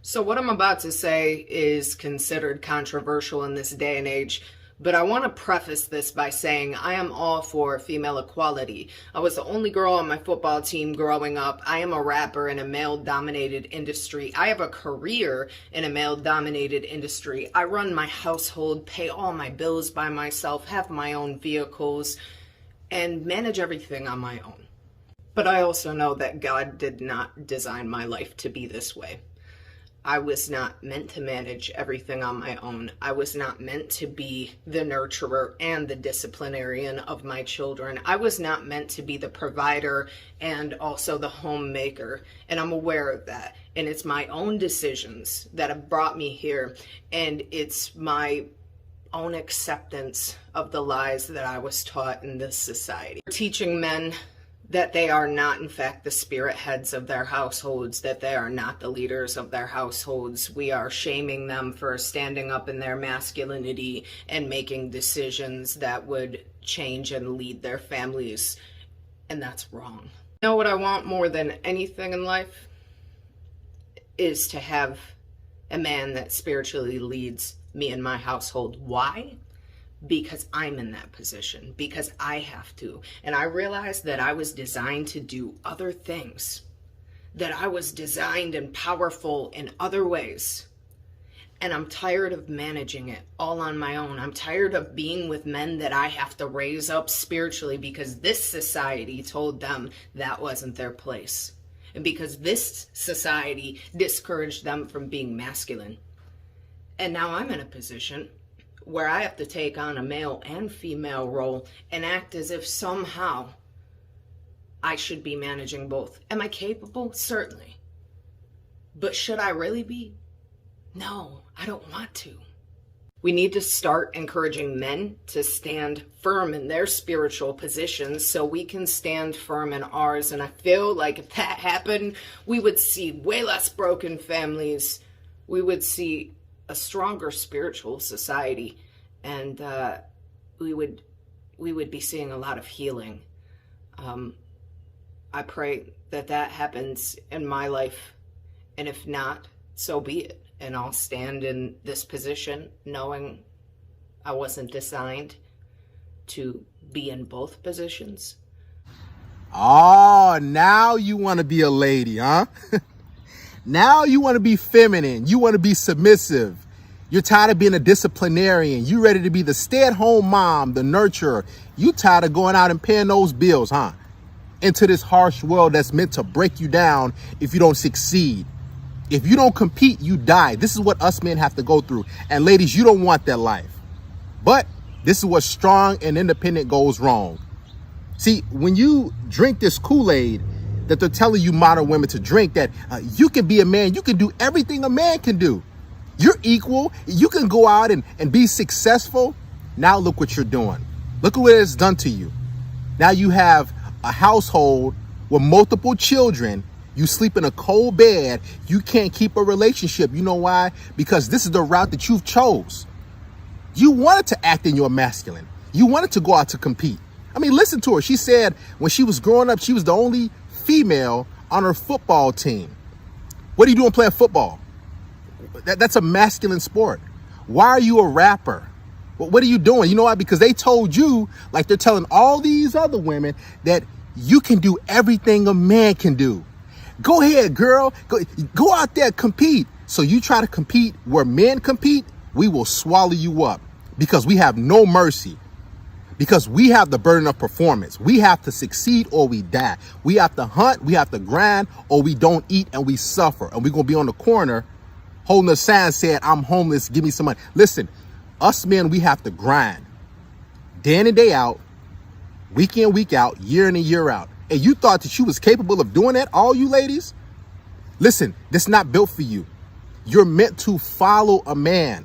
So, what I'm about to say is considered controversial in this day and age, but I want to preface this by saying I am all for female equality. I was the only girl on my football team growing up. I am a rapper in a male dominated industry. I have a career in a male dominated industry. I run my household, pay all my bills by myself, have my own vehicles, and manage everything on my own. But I also know that God did not design my life to be this way. I was not meant to manage everything on my own. I was not meant to be the nurturer and the disciplinarian of my children. I was not meant to be the provider and also the homemaker. And I'm aware of that. And it's my own decisions that have brought me here. And it's my own acceptance of the lies that I was taught in this society. Teaching men that they are not, in fact, the spirit heads of their households, that they are not the leaders of their households. We are shaming them for standing up in their masculinity and making decisions that would change and lead their families. And that's wrong. You know what I want more than anything in life? Is to have a man that spiritually leads me and my household. Why? Because I'm in that position, because I have to. And I realized that I was designed to do other things, that I was designed and powerful in other ways. And I'm tired of managing it all on my own. I'm tired of being with men that I have to raise up spiritually because this society told them that wasn't their place. And because this society discouraged them from being masculine. And now I'm in a position where I have to take on a male and female role and act as if somehow I should be managing both. Am I capable? Certainly. But should I really be? No, I don't want to. We need to start encouraging men to stand firm in their spiritual positions so we can stand firm in ours. And I feel like if that happened, we would see way less broken families. We would see a stronger spiritual society, and we would be seeing a lot of healing. I pray that happens in my life, and if not, so be it. And I'll stand in this position knowing I wasn't designed to be in both positions. Oh, now you want to be a lady, huh? Now you want to be feminine. You want to be submissive. You're tired of being a disciplinarian. You ready to be the stay-at-home mom, the nurturer. You tired of going out and paying those bills, huh? Into this harsh world that's meant to break you down if you don't succeed. If you don't compete, you die. This is what us men have to go through. And ladies, you don't want that life. But this is where strong and independent goes wrong. See, when you drink this Kool-Aid that they're telling you modern women to drink, that you can be a man, you can do everything a man can do. You're equal. You can go out and be successful. Now look what you're doing. Look at what it's done to you. Now you have a household with multiple children. You sleep in a cold bed. You can't keep a relationship. You know why? Because this is the route that you've chose. You wanted to act in your masculine. You wanted to go out to compete. I mean, listen to her. She said when she was growing up, she was the only female on her football team. What are you doing playing football? That's a masculine sport. Why are you a rapper? What are you doing? You know why? Because they told you, like they're telling all these other women, that you can do everything a man can do. Go ahead, girl. Go out there, compete. So you try to compete where men compete, we will swallow you up because we have no mercy. Because we have the burden of performance. We have to succeed or we die. We have to hunt, we have to grind, or we don't eat and we suffer. And we're going to be on the corner holding a sign saying, I'm homeless, give me some money. Listen, us men, we have to grind. Day in and day out, week in, week out, year in and year out. And you thought that you was capable of doing that, all you ladies? Listen, this is not built for you. You're meant to follow a man.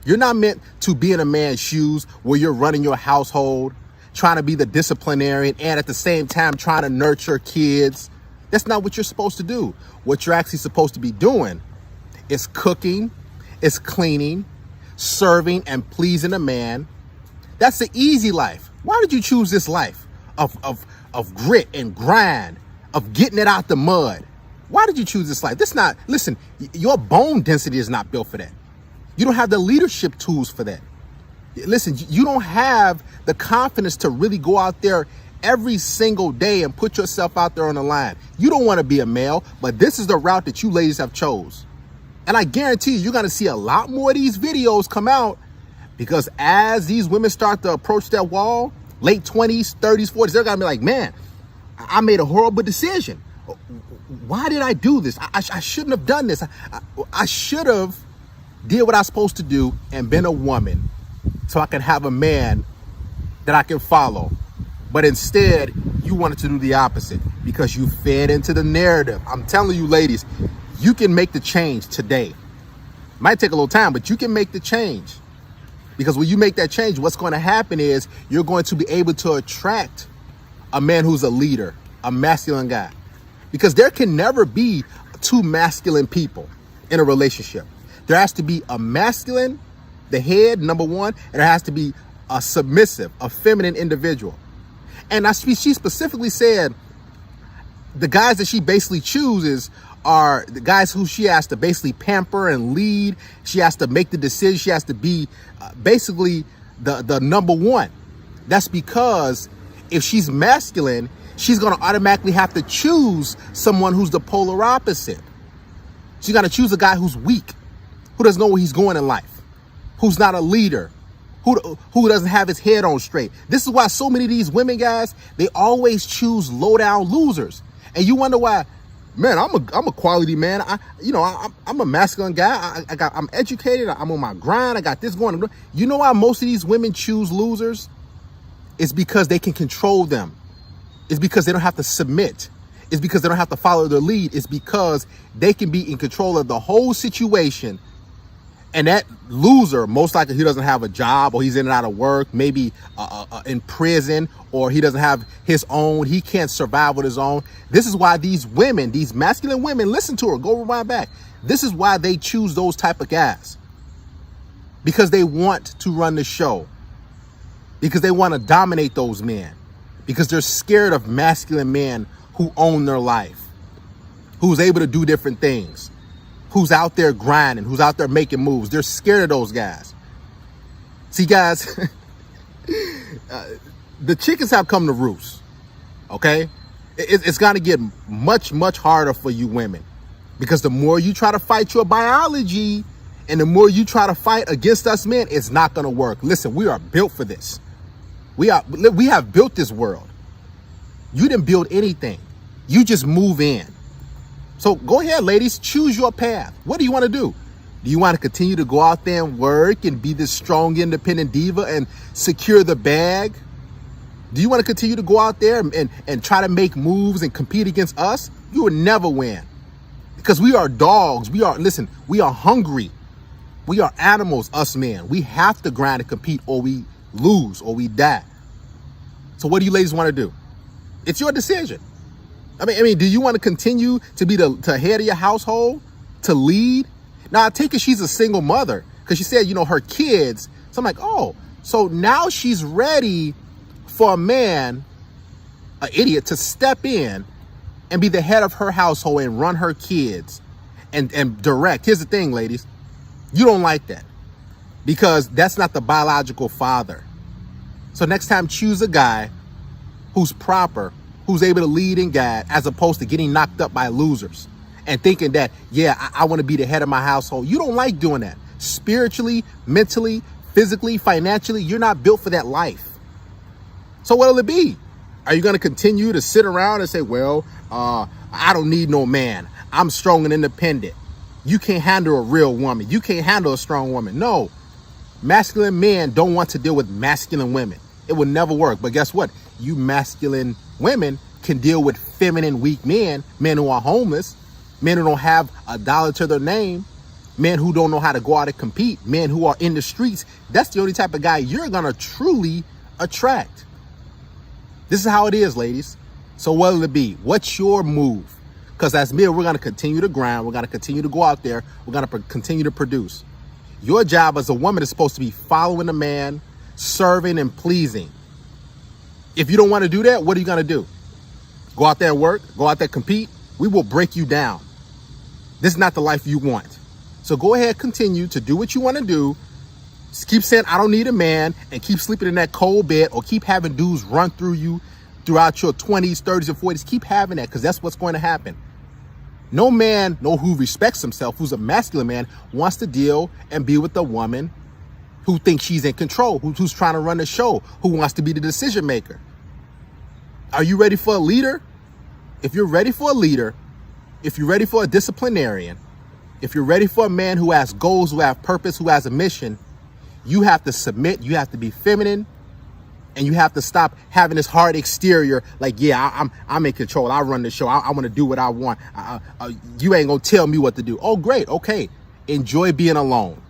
You're not meant to be in a man's shoes where you're running your household, trying to be the disciplinarian, and at the same time trying to nurture kids. That's not what you're supposed to do. What you're actually supposed to be doing is cooking, is cleaning, serving, and pleasing a man. That's the easy life. Why did you choose this life of grit and grind, of getting it out the mud? Why did you choose this life? Listen, your bone density is not built for that. You don't have the leadership tools for that. Listen, you don't have the confidence to really go out there every single day and put yourself out there on the line. You don't want to be a male, but this is the route that you ladies have chose. And I guarantee you're going to see a lot more of these videos come out, because as these women start to approach that wall, late 20s, 30s, 40s, they're going to be like, man, I made a horrible decision. Why did I do this? I shouldn't have done this. I should have did what I was supposed to do and been a woman so I can have a man that I can follow. But instead, you wanted to do the opposite because you fed into the narrative. I'm telling you, ladies, you can make the change today. Might take a little time, but you can make the change. Because when you make that change, what's going to happen is you're going to be able to attract a man who's a leader, a masculine guy. Because there can never be two masculine people in a relationship. There has to be a masculine, the head, number one, and there has to be a submissive, a feminine individual. And she specifically said the guys that she basically chooses are the guys who she has to basically pamper and lead. She has to make the decision. She has to be basically the number one. That's because if she's masculine, she's going to automatically have to choose someone who's the polar opposite. She's going to choose a guy who's weak, who doesn't know where he's going in life, who's not a leader, who doesn't have his head on straight. This is why so many of these women, guys, they always choose low down losers. And you wonder why, man, I'm a quality man. I'm a masculine guy. I'm educated. I'm on my grind. I got this going. You know why most of these women choose losers? It's because they can control them. It's because they don't have to submit. It's because they don't have to follow their lead. It's because they can be in control of the whole situation. And that loser, most likely he doesn't have a job, or he's in and out of work, maybe in prison, or he doesn't have his own. He can't survive with his own. This is why these women, these masculine women, listen to her, go rewind back. This is why they choose those type of guys. Because they want to run the show. Because they want to dominate those men. Because they're scared of masculine men who own their life, who's able to do different things, who's out there grinding, who's out there making moves. They're scared of those guys. See, guys, the chickens have come to roost, okay? It's going to get much, much harder for you women, because the more you try to fight your biology and the more you try to fight against us men, it's not going to work. Listen, we are built for this. We have built this world. You didn't build anything. You just move in. So go ahead, ladies, choose your path. What do you want to do? Do you want to continue to go out there and work and be this strong, independent diva and secure the bag? Do you want to continue to go out there and try to make moves and compete against us? You will never win, because we are dogs. We are hungry. We are animals, us men. We have to grind and compete, or we lose, or we die. So what do you ladies want to do? It's your decision. I mean, do you want to continue to be the head of your household, to lead? Now, I take it she's a single mother, because she said, her kids. So I'm like, oh, so now she's ready for a man, an idiot, to step in and be the head of her household and run her kids and direct. Here's the thing, ladies. You don't like that, because that's not the biological father. So next time, choose a guy who's proper, who's able to lead and guide, as opposed to getting knocked up by losers and thinking that, yeah, I want to be the head of my household. You don't like doing that. Spiritually, mentally, physically, financially, you're not built for that life. So what'll it be? Are you going to continue to sit around and say, well, I don't need no man. I'm strong and independent. You can't handle a real woman. You can't handle a strong woman. No, masculine men don't want to deal with masculine women. It will never work. But guess what? You masculine women can deal with feminine, weak men who are homeless, men who don't have a dollar to their name, men who don't know how to go out and compete, men who are in the streets. That's the only type of guy you're going to truly attract. This is how it is, ladies. So what'll it be? What's your move? Because as men, we're going to continue to grind. We're going to continue to go out there. We're going to continue to produce. Your job as a woman is supposed to be following a man, serving and pleasing. If you don't want to do that, what are you going to do? Go out there and work? Go out there and compete? We will break you down. This is not the life you want. So go ahead, continue to do what you want to do. Just keep saying, I don't need a man, and keep sleeping in that cold bed, or keep having dudes run through you throughout your 20s, 30s, and 40s. Keep having that, because that's what's going to happen. No man, who respects himself, who's a masculine man, wants to deal and be with a woman who thinks she's in control, who's trying to run the show, who wants to be the decision maker. Are you ready for a leader? If you're ready for a leader, if you're ready for a disciplinarian, if you're ready for a man who has goals, who has purpose, who has a mission, you have to submit, you have to be feminine, and you have to stop having this hard exterior like, yeah, I'm in control. I run the show. I want to do what I want. You ain't going to tell me what to do. Oh, great. Okay. Enjoy being alone.